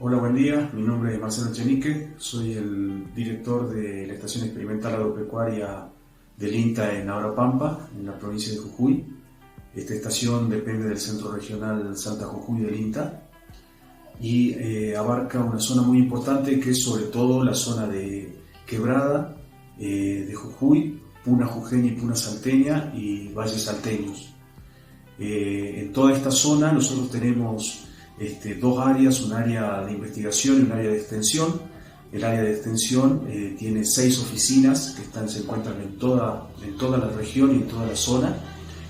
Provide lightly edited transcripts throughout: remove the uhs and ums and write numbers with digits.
Hola, buen día. Mi nombre es Marcelo Echenique. Soy el director de la Estación Experimental Agropecuaria del INTA en Abrapampa, en la provincia de Jujuy. Esta estación depende del Centro Regional Salta Jujuy del INTA y abarca una zona muy importante que es sobre todo la zona de Quebrada, de Jujuy, Puna Jujeña y Puna Salteña y Valles Salteños. En toda esta zona nosotros tenemos dos áreas, un área de investigación y un área de extensión. El área de extensión tiene 6 oficinas que se encuentran en toda la región y en toda la zona,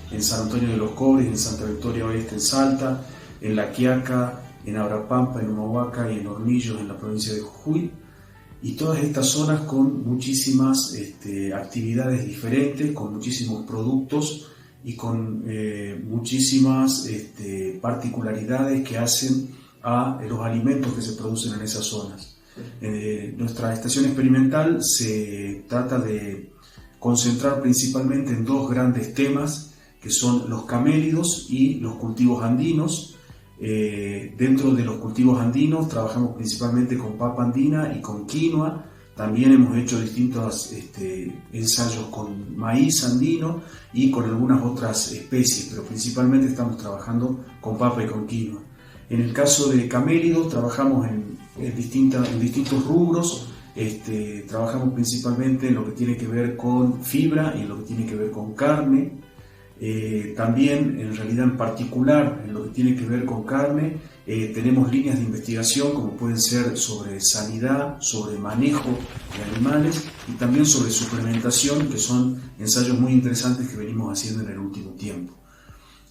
en San Antonio de los Cobres, en Santa Victoria Oeste, en Salta, en La Quiaca, en Abrapampa, en Humahuaca y en Hornillos, en la provincia de Jujuy. Y todas estas zonas con muchísimas actividades diferentes, con muchísimos productos y con muchísimas particularidades que hacen a los alimentos que se producen en esas zonas. Nuestra estación experimental se trata de concentrar principalmente en 2 grandes temas, que son los camélidos y los cultivos andinos. Dentro de los cultivos andinos trabajamos principalmente con papa andina y con quinoa. También hemos hecho distintos ensayos con maíz andino y con algunas otras especies, pero principalmente estamos trabajando con papa y con quinoa. En el caso de camélidos trabajamos en distintos rubros. Trabajamos principalmente en lo que tiene que ver con fibra y en lo que tiene que ver con carne. También, en realidad en particular, en lo que tiene que ver con carne, tenemos líneas de investigación como pueden ser sobre sanidad, sobre manejo de animales y también sobre suplementación, que son ensayos muy interesantes que venimos haciendo en el último tiempo.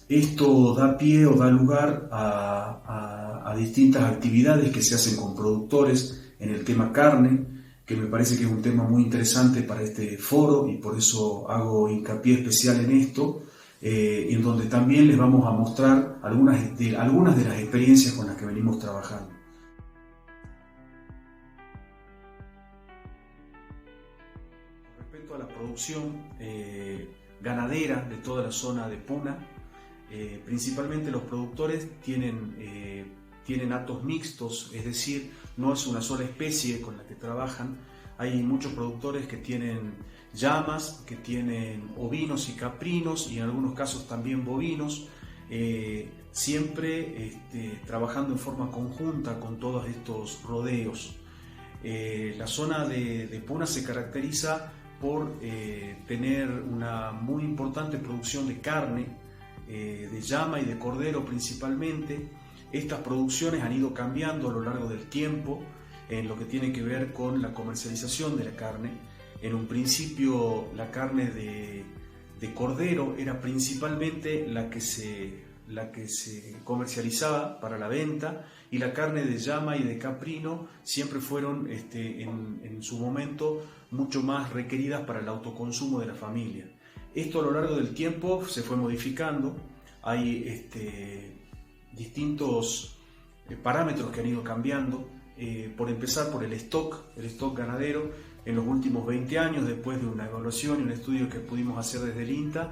Esto da pie o da lugar a distintas actividades que se hacen con productores en el tema carne, que me parece que es un tema muy interesante para este foro y por eso hago hincapié especial en esto. En donde también les vamos a mostrar algunas de las experiencias con las que venimos trabajando. Respecto a la producción ganadera de toda la zona de Puna, principalmente los productores tienen hatos mixtos, es decir, no es una sola especie con la que trabajan. Hay muchos productores que tienen llamas, que tienen ovinos y caprinos y en algunos casos también bovinos, siempre trabajando en forma conjunta con todos estos rodeos. La zona de Puna se caracteriza por tener una muy importante producción de carne, de llama y de cordero principalmente. Estas producciones han ido cambiando a lo largo del tiempo en lo que tiene que ver con la comercialización de la carne. En un principio la carne de cordero era principalmente la que se comercializaba para la venta, y la carne de llama y de caprino siempre fueron en su momento mucho más requeridas para el autoconsumo de la familia. Esto a lo largo del tiempo se fue modificando. Hay distintos parámetros que han ido cambiando. Por empezar por el stock ganadero. En los últimos 20 años, después de una evaluación y un estudio que pudimos hacer desde el INTA,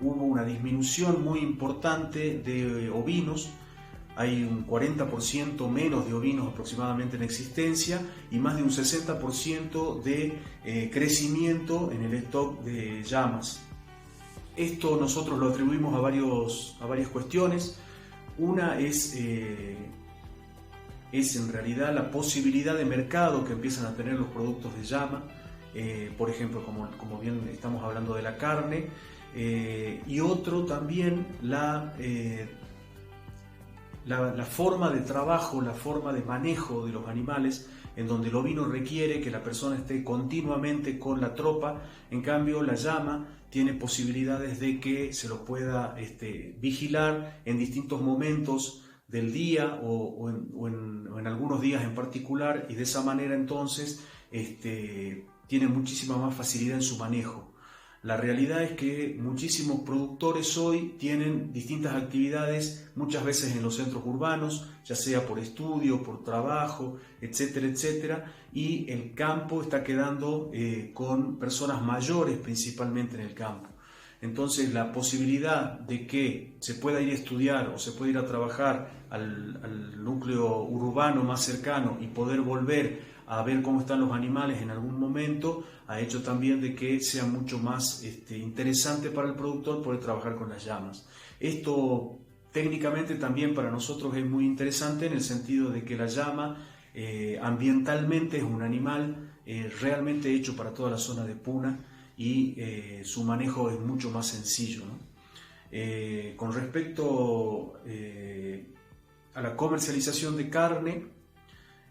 hubo una disminución muy importante de ovinos. Hay un 40% menos de ovinos aproximadamente en existencia y más de un 60% de crecimiento en el stock de llamas. Esto nosotros lo atribuimos a varias cuestiones. Una es en realidad la posibilidad de mercado que empiezan a tener los productos de llama, por ejemplo, como bien estamos hablando de la carne, y otro también la forma de trabajo, la forma de manejo de los animales, en donde el ovino requiere que la persona esté continuamente con la tropa. En cambio la llama tiene posibilidades de que se lo pueda vigilar en distintos momentos del día o en algunos días en particular, y de esa manera entonces tiene muchísima más facilidad en su manejo. La realidad es que muchísimos productores hoy tienen distintas actividades, muchas veces en los centros urbanos, ya sea por estudio, por trabajo, etcétera, etcétera, y el campo está quedando con personas mayores principalmente en el campo. Entonces la posibilidad de que se pueda ir a estudiar o se pueda ir a trabajar al núcleo urbano más cercano y poder volver a ver cómo están los animales en algún momento, ha hecho también de que sea mucho más interesante para el productor poder trabajar con las llamas. Esto técnicamente también para nosotros es muy interesante en el sentido de que la llama ambientalmente es un animal realmente hecho para toda la zona de Puna y su manejo es mucho más sencillo, ¿no? Con respecto a la comercialización de carne,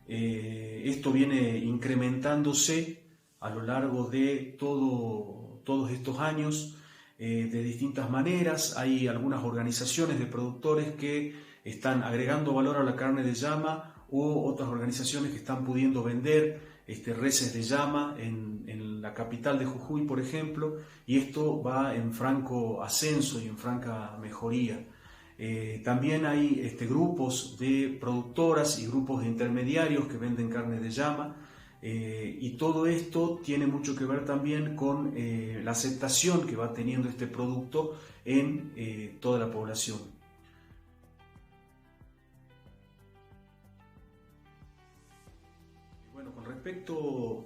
esto viene incrementándose a lo largo de todos estos años de distintas maneras. Hay algunas organizaciones de productores que están agregando valor a la carne de llama, u otras organizaciones que están pudiendo vender reses de llama en la capital de Jujuy, por ejemplo, y esto va en franco ascenso y en franca mejoría. También hay grupos de productoras y grupos de intermediarios que venden carne de llama, y todo esto tiene mucho que ver también con la aceptación que va teniendo este producto en toda la población. Bueno, con respecto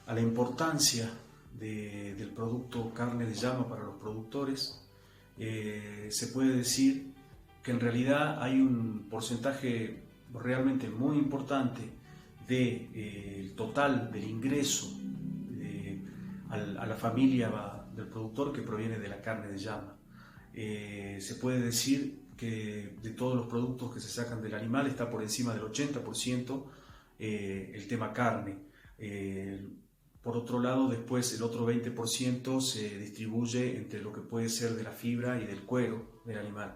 a la importancia del producto carne de llama para los productores, se puede decir que en realidad hay un porcentaje realmente muy importante del total del ingreso a la familia del productor que proviene de la carne de llama. Se puede decir que de todos los productos que se sacan del animal está por encima del 80% el tema carne. Por otro lado, después el otro 20% se distribuye entre lo que puede ser de la fibra y del cuero del animal.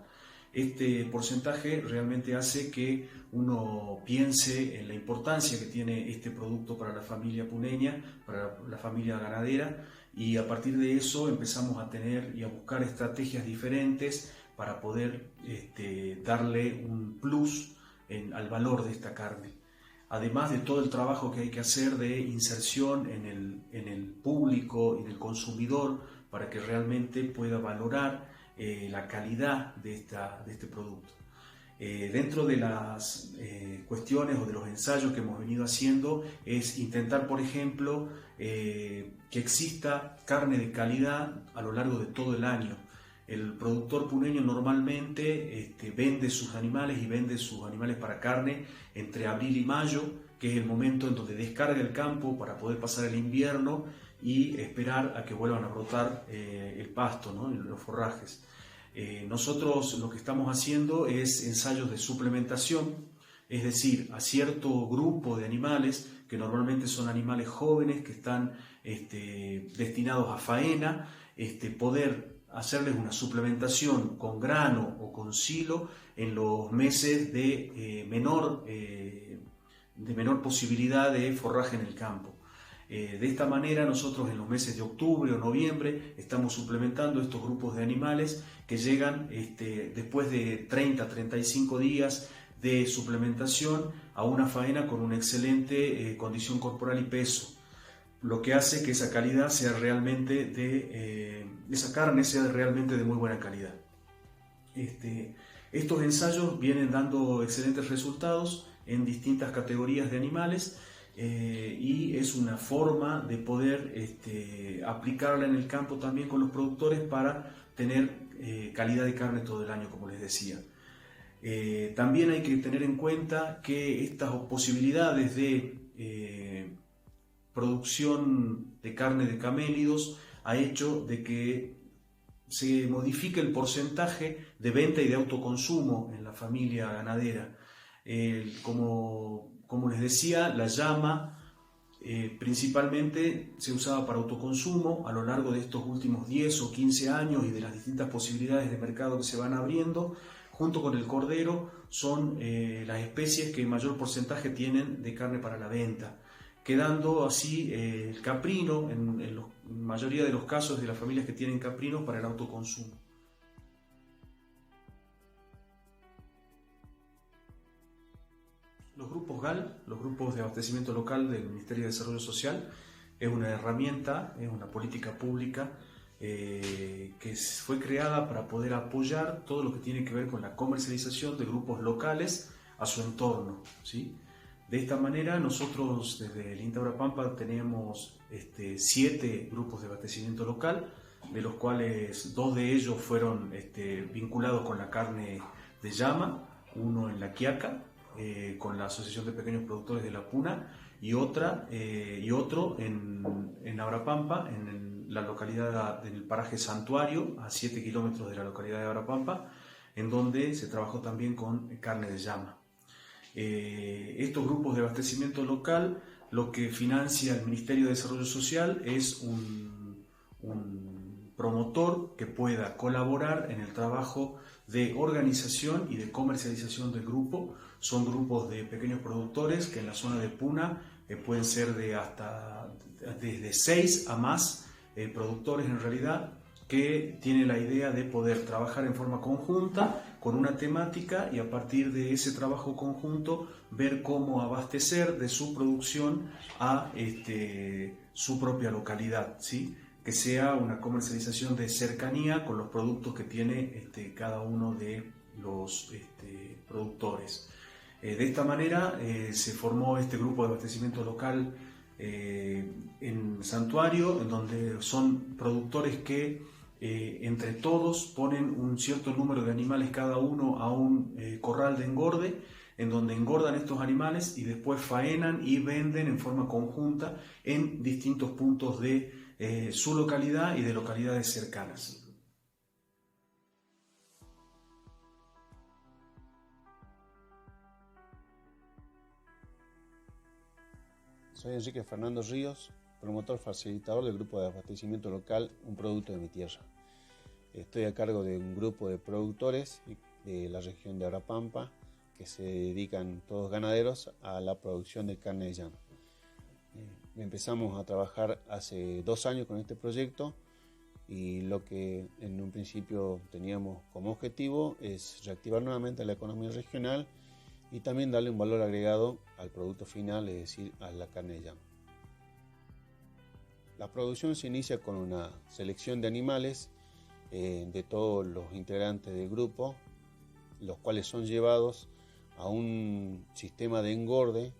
Este porcentaje realmente hace que uno piense en la importancia que tiene este producto para la familia puneña, para la familia ganadera, y a partir de eso empezamos a tener y a buscar estrategias diferentes para poder darle un plus al valor de esta carne. Además de todo el trabajo que hay que hacer de inserción en el público y en el consumidor para que realmente pueda valorar la calidad de este producto. Dentro de las cuestiones o de los ensayos que hemos venido haciendo es intentar, por ejemplo, que exista carne de calidad a lo largo de todo el año. El productor puneño normalmente vende sus animales y vende sus animales para carne entre abril y mayo, que es el momento en donde descarga el campo para poder pasar el invierno y esperar a que vuelvan a brotar el pasto, ¿no? Los forrajes. Nosotros lo que estamos haciendo es ensayos de suplementación, es decir, a cierto grupo de animales, que normalmente son animales jóvenes que están destinados a faena, poder hacerles una suplementación con grano o con silo en los meses de menor posibilidad de forraje en el campo. De esta manera nosotros en los meses de octubre o noviembre estamos suplementando estos grupos de animales que llegan después de 30-35 días de suplementación a una faena con una excelente condición corporal y peso, lo que hace que esa calidad sea realmente esa carne sea realmente de muy buena calidad. Estos ensayos vienen dando excelentes resultados en distintas categorías de animales, y es una forma de poder aplicarla en el campo también con los productores para tener calidad de carne todo el año, como les decía. También hay que tener en cuenta que estas posibilidades de producción de carne de camélidos ha hecho de que se modifique el porcentaje de venta y de autoconsumo en la familia ganadera. Como les decía, la llama principalmente se usaba para autoconsumo. A lo largo de estos últimos 10 o 15 años y de las distintas posibilidades de mercado que se van abriendo, junto con el cordero, son las especies que mayor porcentaje tienen de carne para la venta, quedando así el caprino, en la mayoría de los casos de las familias que tienen caprinos, para el autoconsumo. Los grupos GAL, los grupos de abastecimiento local del Ministerio de Desarrollo Social, es una herramienta, es una política pública que fue creada para poder apoyar todo lo que tiene que ver con la comercialización de grupos locales a su entorno, ¿sí? De esta manera nosotros desde el INTA Pampa tenemos 7 grupos de abastecimiento local, de los cuales 2 de ellos fueron vinculados con la carne de llama, uno en La Quiaca, con la Asociación de Pequeños Productores de La Puna, y otro en Abrapampa, en la localidad, en el paraje Santuario, a 7 kilómetros de la localidad de Abrapampa, en donde se trabajó también con carne de llama. Estos grupos de abastecimiento local, lo que financia el Ministerio de Desarrollo Social es un promotor que pueda colaborar en el trabajo de organización y de comercialización del grupo. Son grupos de pequeños productores que en la zona de Puna pueden ser desde 6 a más productores en realidad, que tiene la idea de poder trabajar en forma conjunta con una temática y a partir de ese trabajo conjunto ver cómo abastecer de su producción a su propia localidad, ¿sí? Que sea una comercialización de cercanía con los productos que tiene cada uno de los productores. De esta manera se formó este grupo de abastecimiento local en Santuario, en donde son productores que entre todos ponen un cierto número de animales cada uno a un corral de engorde, en donde engordan estos animales y después faenan y venden en forma conjunta en distintos puntos de su localidad y de localidades cercanas. Soy Enrique Fernando Ríos, promotor facilitador del grupo de abastecimiento local Un Producto de mi Tierra. Estoy a cargo de un grupo de productores de la región de Abrapampa que se dedican, todos ganaderos, a la producción de carne de llama. Empezamos a trabajar hace 2 años con este proyecto y lo que en un principio teníamos como objetivo es reactivar nuevamente la economía regional y también darle un valor agregado al producto final, es decir, a la carne de llama. La producción se inicia con una selección de animales de todos los integrantes del grupo, los cuales son llevados a un sistema de engorde,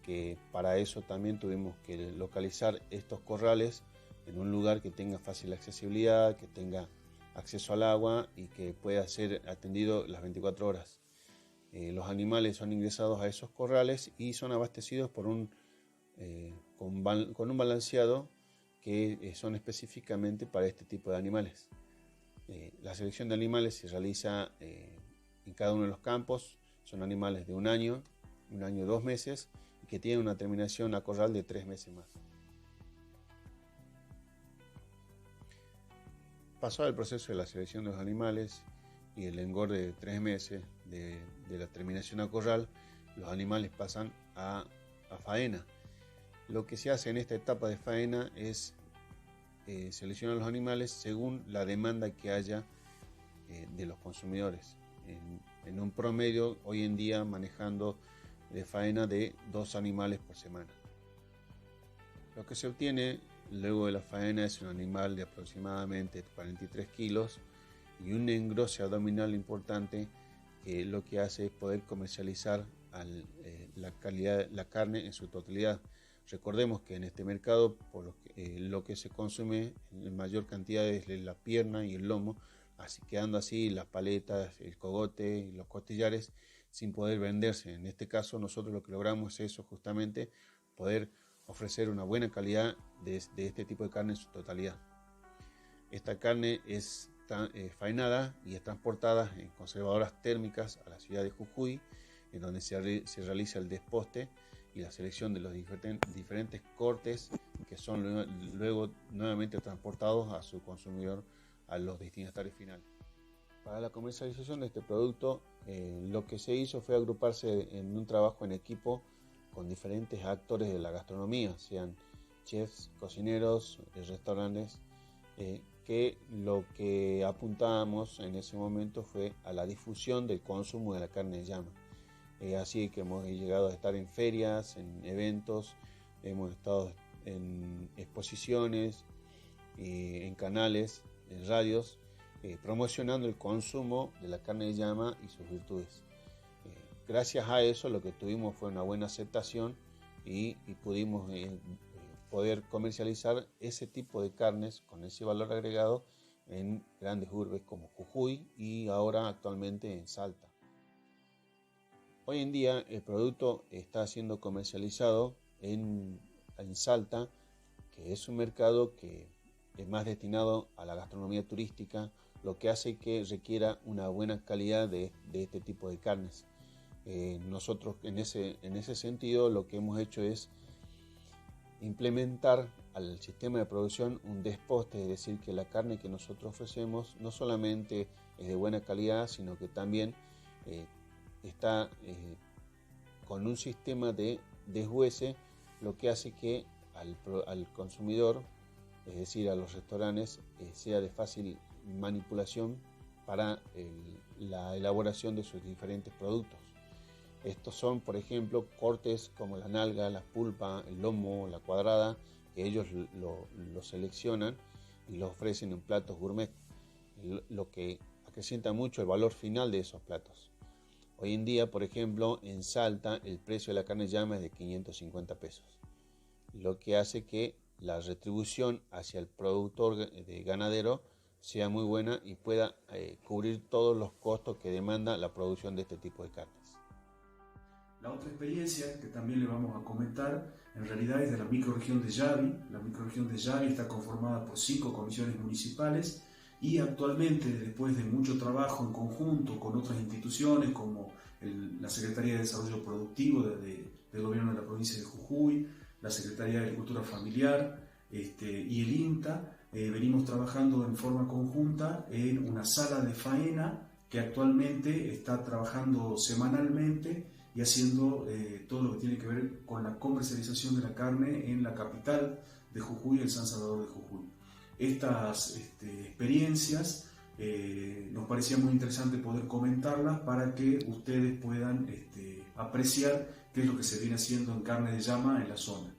que para eso también tuvimos que localizar estos corrales en un lugar que tenga fácil accesibilidad, que tenga acceso al agua y que pueda ser atendido las 24 horas. Los animales son ingresados a esos corrales y son abastecidos por con un balanceado que son específicamente para este tipo de animales. La selección de animales se realiza en cada uno de los campos. Son animales de 1 año, 2 meses, y que tienen una terminación a corral de 3 meses más. Pasado el proceso de la selección de los animales y el engorde de 3 meses de la terminación a corral, los animales pasan a faena. Lo que se hace en esta etapa de faena es seleccionar los animales según la demanda que haya de los consumidores. En un promedio, hoy en día manejando de faena de 2 animales por semana. Lo que se obtiene luego de la faena es un animal de aproximadamente 43 kilos y un engrose abdominal importante, que lo que hace es poder comercializar la carne en su totalidad. Recordemos que en este mercado lo que se consume en mayor cantidad es la pierna y el lomo, así quedando así las paletas, el cogote y los costillares sin poder venderse. En este caso nosotros lo que logramos es eso, justamente poder ofrecer una buena calidad de este tipo de carne en su totalidad. Esta carne es faenada y es transportada en conservadoras térmicas a la ciudad de Jujuy, en donde se realiza el desposte y la selección de los diferentes cortes que son luego nuevamente transportados a su consumidor, a los destinatarios finales. Para la comercialización de este producto, lo que se hizo fue agruparse en un trabajo en equipo con diferentes actores de la gastronomía, sean chefs, cocineros, restaurantes, que lo que apuntábamos en ese momento fue a la difusión del consumo de la carne de llama. Así que hemos llegado a estar en ferias, en eventos, hemos estado en exposiciones en canales, en radios, promocionando el consumo de la carne de llama y sus virtudes. Gracias a eso lo que tuvimos fue una buena aceptación y pudimos poder comercializar ese tipo de carnes con ese valor agregado en grandes urbes como Jujuy y ahora actualmente en Salta. Hoy en día el producto está siendo comercializado en Salta, que es un mercado que es más destinado a la gastronomía turística, lo que hace que requiera una buena calidad de este tipo de carnes. Nosotros en ese sentido lo que hemos hecho es implementar al sistema de producción un desposte, es decir, que la carne que nosotros ofrecemos no solamente es de buena calidad, sino que también está con un sistema de deshuese, lo que hace que al consumidor, es decir, a los restaurantes, sea de fácil manipulación para la elaboración de sus diferentes productos. Estos son, por ejemplo, cortes como la nalga, la pulpa, el lomo, la cuadrada, que ellos lo seleccionan y lo ofrecen en platos gourmet, lo que acrecienta mucho el valor final de esos platos. Hoy en día, por ejemplo, en Salta el precio de la carne llama es de 550 pesos, lo que hace que la retribución hacia el productor de ganadero sea muy buena y pueda cubrir todos los costos que demanda la producción de este tipo de carnes. La otra experiencia que también le vamos a comentar en realidad es de la microrregión de Yavi. La microrregión de Yavi está conformada por 5 comisiones municipales y actualmente, después de mucho trabajo en conjunto con otras instituciones como la Secretaría de Desarrollo Productivo del Gobierno de la provincia de Jujuy, la Secretaría de Agricultura Familiar y el INTA, venimos trabajando en forma conjunta en una sala de faena que actualmente está trabajando semanalmente y haciendo todo lo que tiene que ver con la comercialización de la carne en la capital de Jujuy, el San Salvador de Jujuy. Estas experiencias nos parecía muy interesante poder comentarlas para que ustedes puedan apreciar qué es lo que se viene haciendo en carne de llama en la zona.